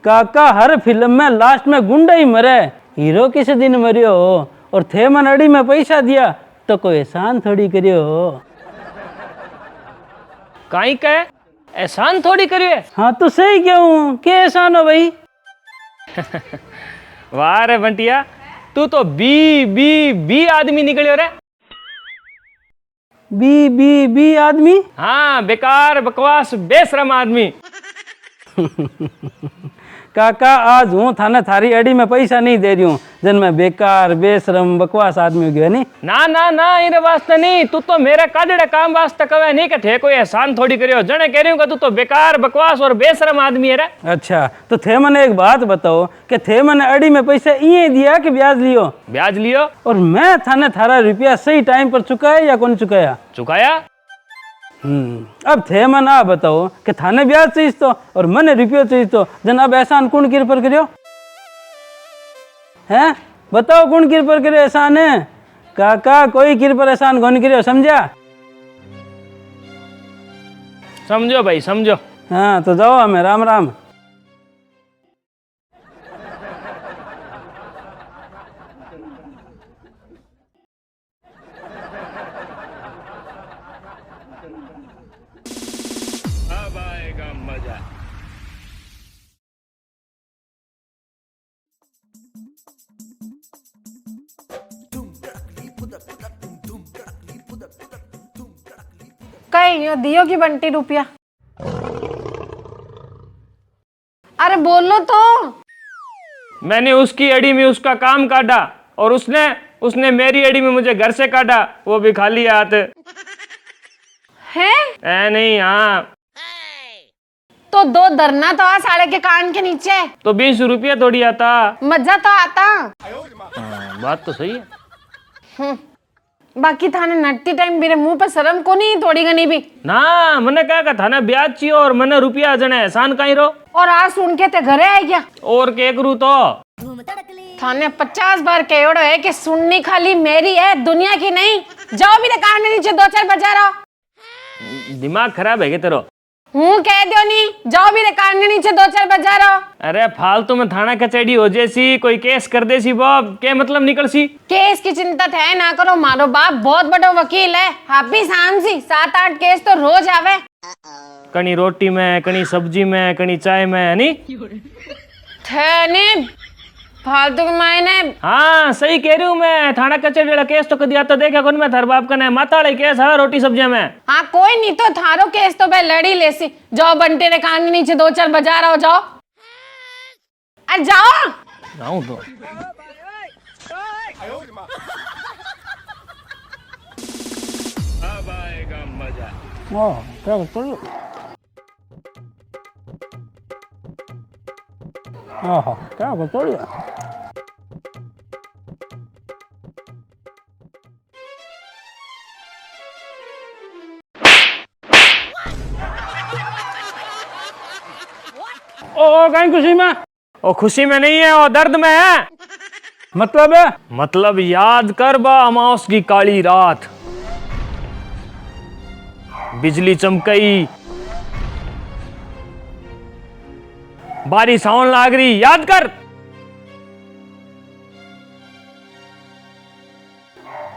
काका हर फिल्म में लास्ट में गुंडा ही मरे, हीरो किस दिन मरियो हो। और थे मन अड़ी में पैसा दिया तो कोई एहसान थोड़ी करियो हो। काई का एहसान थोड़ी करियो है। हाँ तो सही क्यों, क्या एहसान हो भाई। वाह रे बंटिया, तू तो बी आदमी निकलियो रे। बी आदमी। हाँ, बेकार बकवास बेशरम आदमी। काका आज हूँ थाने थारी अड़ी में पैसा नहीं दे रही हूँ, जन मैं बेकार बेशरम बकवास आदमी हो गया नहीं। ना इरे वास्ते नहीं, तू तो मेरे काडड़े काम वास्ते कवे नहीं कठे कोई एहसान थोड़ी करियो। जने कह रही हूँ कि तू तो बेकार बकवास और बेशरम आदमी है रे। अच्छा तो थे मने एक बात बताओ कि थे मने अड़ी में पैसा इए दिया कि ब्याज लियो। ब्याज लियो। और मैं थाने थारा रुपया सही टाइम पर चुकाया या कौन चुकाया। चुकाया। अब थे मन आ बताओ कि थाने ब्याज चाहिए तो और मने रुपयो चाहिए तो जन अब एहसान कौन किर पर करियो हैं, बताओ कौन किर पर करियो एहसान है। काका कोई किर पर एहसान कौन करियो, समझा। समझो भाई समझो। हाँ तो जाओ हमें राम राम। अब आएगा मजा। कहीं दियो की बंटी रुपया। अरे बोलो तो। मैंने उसकी अड़ी में उसका काम काटा और उसने मेरी अड़ी में मुझे घर से काटा, वो भी खाली हाथ। है ऐ नहीं, हाँ तो दो धरना तो आ साले के कान के नीचे। तो 20 रुपया थोड़ी आता। मजा तो आता। बात तो सही है। बाकी थाने नटती टाइम मेरे मुंह पे शर्म को नहीं थोड़ी गनी भी ना। मैंने कहा थाने ब्याज चाहिए और मैंने रुपया जने एहसान कहीं रो। और आज सुन के ते घरे है क्या। और के करूँ तो थाने 50 बार कहोड़ो है कि सुननी खाली मेरी है, दुनिया की नहीं। जाओ मेरे कान के नीचे 2-4 बजा रहो। दिमाग खराब है क्या तेरा। हूँ कह दो नहीं, जाओ मेरे कान के नीचे 2-4 बजा रहो। अरे फालतू में थाना कचहरी हो जैसी, कोई केस कर देसी बाप के मतलब निकल सी। केस की चिंता थे ना करो, मारो बाप बहुत बड़ा वकील है। हापी शाम सी 7-8 केस तो रोज आवे। कनी रोटी में, कनी सब्जी में, कनी चाय में, नहीं थे नहीं फालतू के मायने। हाँ सही कह रही हूँ मैं। थाना कचहरी वाला केस तो कदी आता देखा कौन मैं थर बाप का माताड़े केस है रोटी सब्जियां में। हाँ कोई नहीं तो थारो केस तो भाई लड़ी लेसी। जाओ बंटे रे कान के नीचे 2-4 बजा रहो। जाओ अरे जाओ। जाऊँ तो अब आएगा मजा। क्या बताओ। हाँ क्या बताओ। ओ कहीं खुशी में। ओ खुशी में नहीं है, वो दर्द में है। मतलब है मतलब याद कर बा अमावस की काली रात, बिजली चमकई, बारिश आवन लाग रही, याद कर।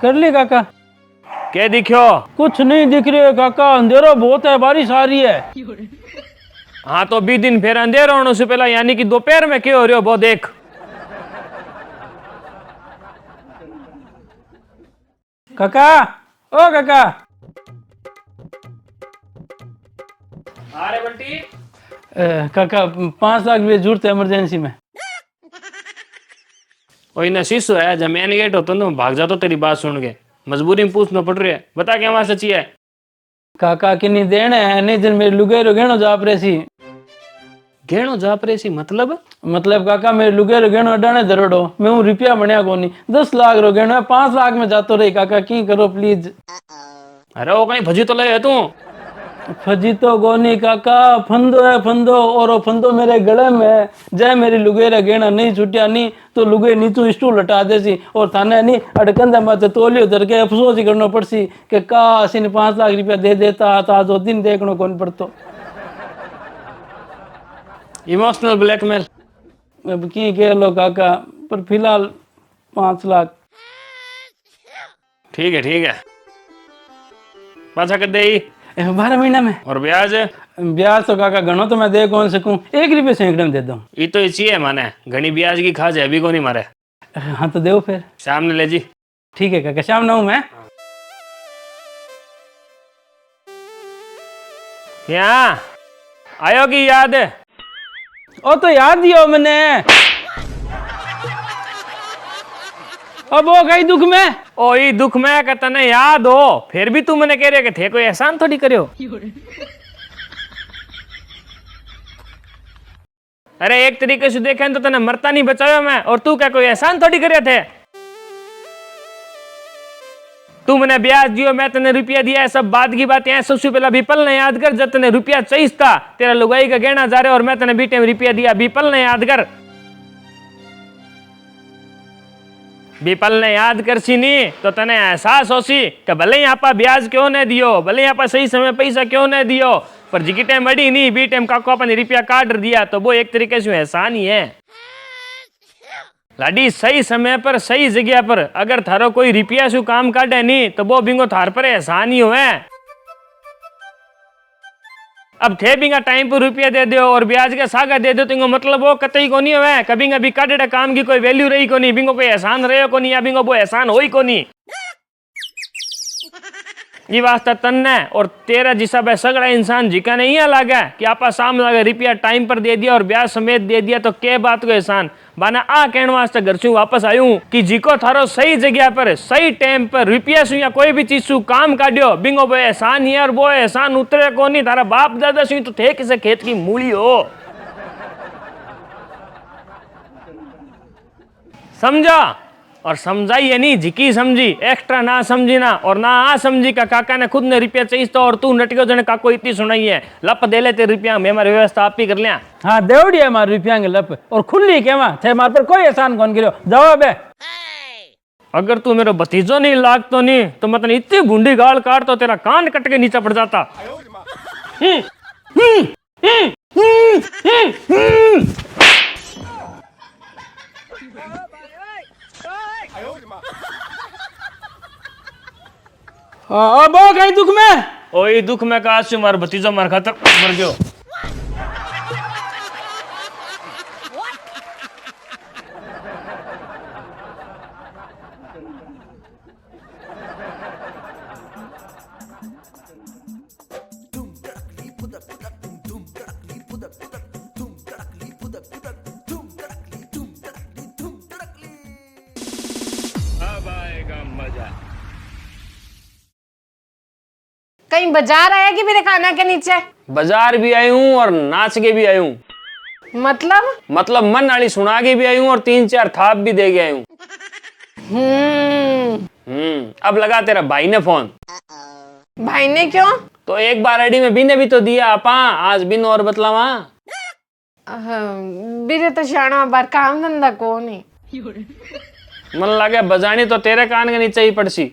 कर ली काका। क्या दिखो। कुछ नहीं दिख रही है काका, अंधेरा बहुत है, बारिश आ रही है। हाँ तो 20 दिन फिर अंधेरा होने से पहला यानी कि दोपहर में क्या हो रही हो वो देख। काका ओ काका। अरे बंटी। काका 5 लाख रुपये जरूरत है इमरजेंसी में। वही ना शीशो है, जब मैन गेट होता तो भाग जाता तेरी बात सुन के। मजबूरी में पूछना पड़ रही है, बता क्या वहां सच्ची है। काका की नहीं देने है, नहीं दिन मेरे लुगेरो गेणो जाप रेसी। गेणो जाप रेसी मतलब काका मेरे लुगेरो गेणो अडाने दरोड़ो, मैं हूँ रुपया बनया कोनी। 10 लाख रो गेणो है, 5 लाख में जातो रही। काका की करो प्लीज। अरे वो कहीं भजी तो ले है तू। फजी तो गोनी काका, फंदो है फंदो, और वो फंदो मेरे गले में है। जय मेरी लुगेरा गेना नहीं छुटिया नहीं तो लुगे नीचू स्टूल हटा देसी और थाने नहीं अड़कंदा मत तोलियो धर के अफसोस ही करना पड़सी कि काश इन 5 लाख रुपया दे देता तो आज वो दिन देखना कौन पड़तो। Emotional blackmail. अब की कह लो काका, पर फिलहाल 5 लाख। ठीक है पाछा कर दे 12 महीना में। और ब्याज ब्याज तो काका घणो तो मैं दे कौन सकूं, 1 रुपये सैकड़े में दे दूं। ये तो चाहिए माने घनी ब्याज की खाज है अभी को नहीं मारे। हाँ तो दो फिर। शाम ने ले जी। ठीक है काका, शाम ना हूं मैं। यहाँ आयो की याद है? ओ तो याद दियो मैंने। अब वो गई दुख में। ओ ई दुख में का तने याद हो, फिर भी तू मैंने कह रहे कि थे कोई एहसान थोड़ी करियो। अरे एक तरीके से देखें तो तने मरता नहीं बचायो मैं, और तू क्या कोई एहसान थोड़ी करे थे? तू मैंने ब्याज दियो, मैं तने रुपया दिया है, सब बात की बातें हैं। सबसे पहला बीपल ने याद कर, जब तने रुपया चाहिए था, तेरा लुगाई का गहना जा रहे और मैं तने बीटे में रुपया दिया, बीपल ने याद कर। बीपल ने याद कर सी नहीं तो तने एहसास हो सी कि भले यहाँ पर ब्याज क्यों नहीं दियो, भले यहाँ पर सही समय पैसा क्यों नहीं दियो, पर जी टाइम अड़ी नहीं, बी टाइम काको अपन रुपया काट दिया, तो वो एक तरीके से एहसान ही है। लाडी सही समय पर सही जगह पर अगर थारो कोई रुपया से काम काटे नहीं तो वो बिंगो थार पर एहसान ही हुए। अब थे बिंगा टाइम पर रुपया दे दो और ब्याज के सागा दे दो, तो मतलब वो कतई को नहीं हुए। कभी कभी काटे काम की कोई वैल्यू रही को नहीं, बिंगो कोई एहसान रहे को नहीं, या बिंगो वो एहसान हो ही को नहीं। ये वास्ता तन्ने और तेरा जिसा भाई सगड़ा इंसान जिका नहीं है लागा कि आपा सामने लगा रुपया टाइम पर दे दिया और ब्याज समेत दे दिया, तो के बात को एहसान बाना आ कहने वास्ते घर से वापस आयूं कि जिको थारो सही जगह पर सही टाइम पर रुपया सु या कोई भी चीज सु काम काटियो, बिंगो वो एहसान ही है, और वो एहसान उतरे को नहीं। थारा बाप दादा सु तो थे किसे खेत की मूली हो, समझा? और समझाइए नहीं, झिकी समझी, एक्स्ट्रा ना समझी ना, और ना आ समझी का काका ने खुद ने रुपया चाहिए तो, और तू नटको जने काको इतनी सुनाई है लप दे लेते रुपया में, हमारी व्यवस्था आप ही कर लिया। हाँ देवड़ी है मार रुपया के लप, और खुली केवा थे मार पर कोई एहसान कौन करो, जवाब है। अगर तू मेरा भतीजो नहीं लागतो नहीं तो मतलब इतनी गुंडी गाल काट तो तेरा कान कट के नीचे पड़ जाता। अब हो गई दुख में। ओ ये दुख में का से मार भतीजो मार खातर मर गयो। अब आएगा मजा। कहीं बाजार आया कि मेरे खाना के नीचे? बाजार भी आई हूँ और नाच के भी आई हूँ। मतलब मन वाली सुना के भी आई हूँ और 3-4 थाप भी दे के आई हूँ। अब लगा तेरा भाई ने फोन। भाई ने क्यों? तो एक बार आईडी में बिने भी तो दिया आपा, आज बिन और बतलावा। बिरे तो शाना बार काम धंधा को नहीं। मन लगे बजानी तो तेरे कान के नीचे ही पड़सी।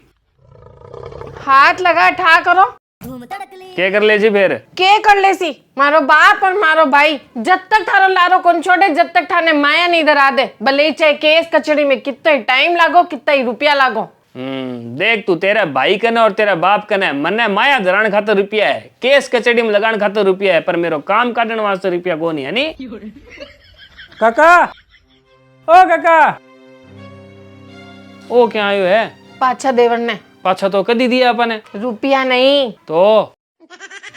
हाथ लगा ठा करो। क्या कर ले जी फिर? के कर ले सी मारो बाप और मारो भाई, जब तक थारो लारो कौन छोड़े, जब तक थाने माया नहीं धरा दे, भले ही चाहे केस कचड़ी में कितना टाइम लागो, कितना ही रुपया लागो। देख तू तेरा भाई कने और तेरा बाप कने मने माया धरान खातर रुपया है, केस कचड़ी में लगान खातर रुपया है, पर मेरो काम काटने वास्ते रुपया को नहीं है नी। काका, ओ काका। ओ क्या आयो है? पाछा देवर ने। पाछा तो कदी दिया अपने। रुपया नहीं तो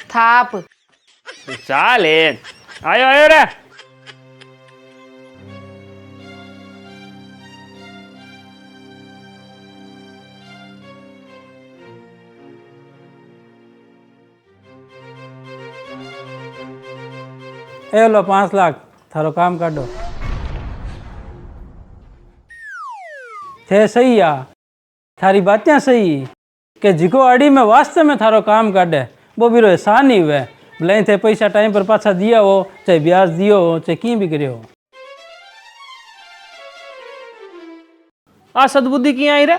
थाप। चाल आयो आयो रे। ए लो 5 लाख, थारो काम काटो। थे सही या थारी बातें सही कि जिको आड़ी में वास्तव में थारो काम काटे वो भी एहसान ही हुए, भले थे पैसा टाइम पर पाछा दिया हो, चाहे ब्याज दियो हो, चाहे की भी करियो हो। आ सदबुद्धि की आई रे?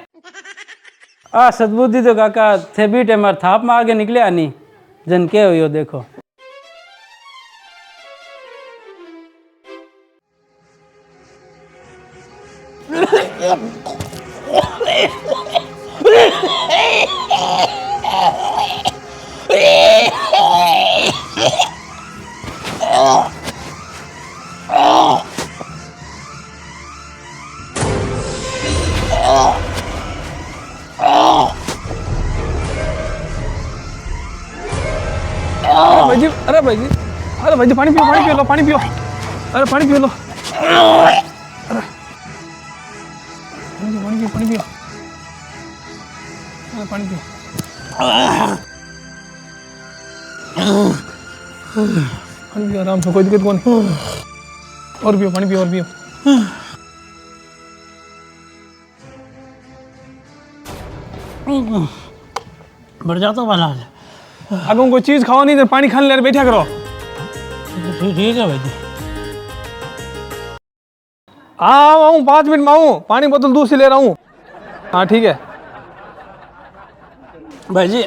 आ सदबुद्धि तो काका थे भी टाइम थाप में आगे निकले आनी जन के हो देखो। भाई जी, अरे भाई जी, अरे भाई जी, पानी पियो लो, पानी पियो। अरे पानी पियो लो, अरे पानी पियो, पानी पियो, अरे पानी पियो, पानी पियो आराम से, कोई दिक्कत कौन। और पियो, पानी पियो, और पियो। बढ़ जाता वाला अगर कोई चीज खाओ नहीं तो पानी खाने ले बैठा करो। ठीक है भाई जी। हाँ आऊँ 5 मिनट में आऊँ, पानी बोतल दूसरी ले रहा हूँ। हाँ ठीक है। भाई जी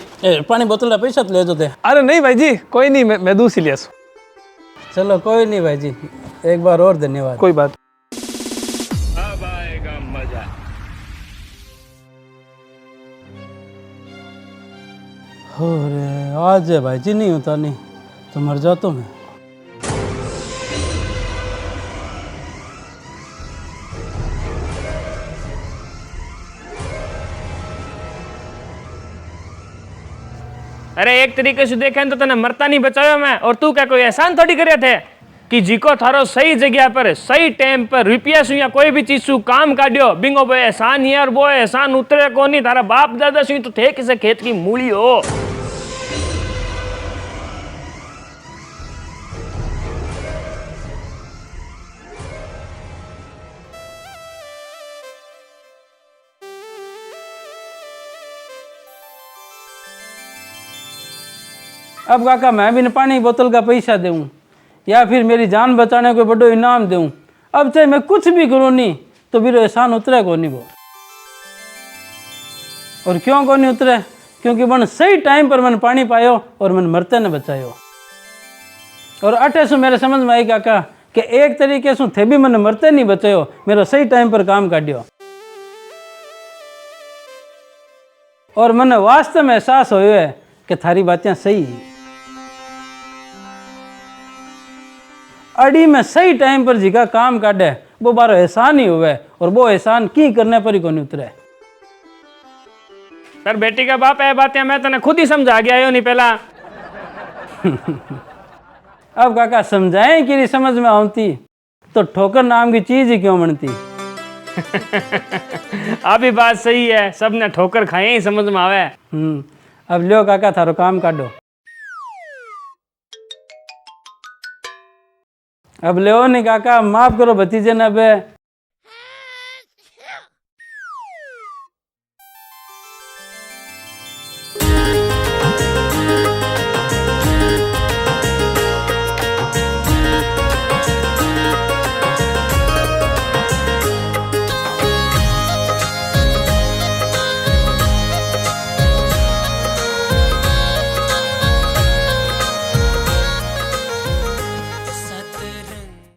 पानी बोतल का पैसा तो ले दो दे। अरे नहीं भाई जी, कोई नहीं, मैं दूसरी ले आसूँ। चलो कोई नहीं भाई जी, एक बार और धन्यवाद। कोई बात। अब आएगा मजा। हो रे आज है भाई जी, नहीं होता नहीं तो मर जाता हूँ मैं। अरे एक तरीके से देखें तो तने मरता नहीं बचायो मैं, और तू क्या कोई एहसान थोड़ी करे थे कि जिको थारो सही जगह पर सही टाइम पर रुपया सु या कोई भी चीज सु काम काटियो बिंगो भाई एहसान ही है, और वो एहसान उतरे को नहीं। थारा बाप दादा सु तो थे किसे खेत की मूली हो। अब काका मैं भी न पानी बोतल का पैसा दूँ या फिर मेरी जान बचाने को बड़ो इनाम दूँ, अब चाहे मैं कुछ भी करूँ नहीं तो मेरा एहसान उतरे को नहीं वो। और क्यों को नहीं उतरे? क्योंकि मन सही टाइम पर मन पानी पायो और मन मरते न बचायो। और अटे सु मेरे समझ में आई काका कि एक तरीके से थे भी मन मरते नहीं बचायो, मेरा सही टाइम पर काम काटियो। और मन वास्तव में एहसास हो है कि थारी बातें सही है। अड़ी में सही टाइम पर जिका काम काटे वो बारो एहसान ही हुए, और वो एहसान की करने पर ही को नहीं उतरे। पर बेटी का बाप है बातें मैं तने खुद ही समझा गया यो नहीं पहला। अब काका समझाएं कि नहीं समझ में आती तो ठोकर नाम की चीज ही क्यों बनती। अभी बात सही है, सबने ठोकर खाए ही समझ में आवे। अब लियो काका थारो काम काटो। अब लियो नहीं काका, माफ करो भतीजे ने। अब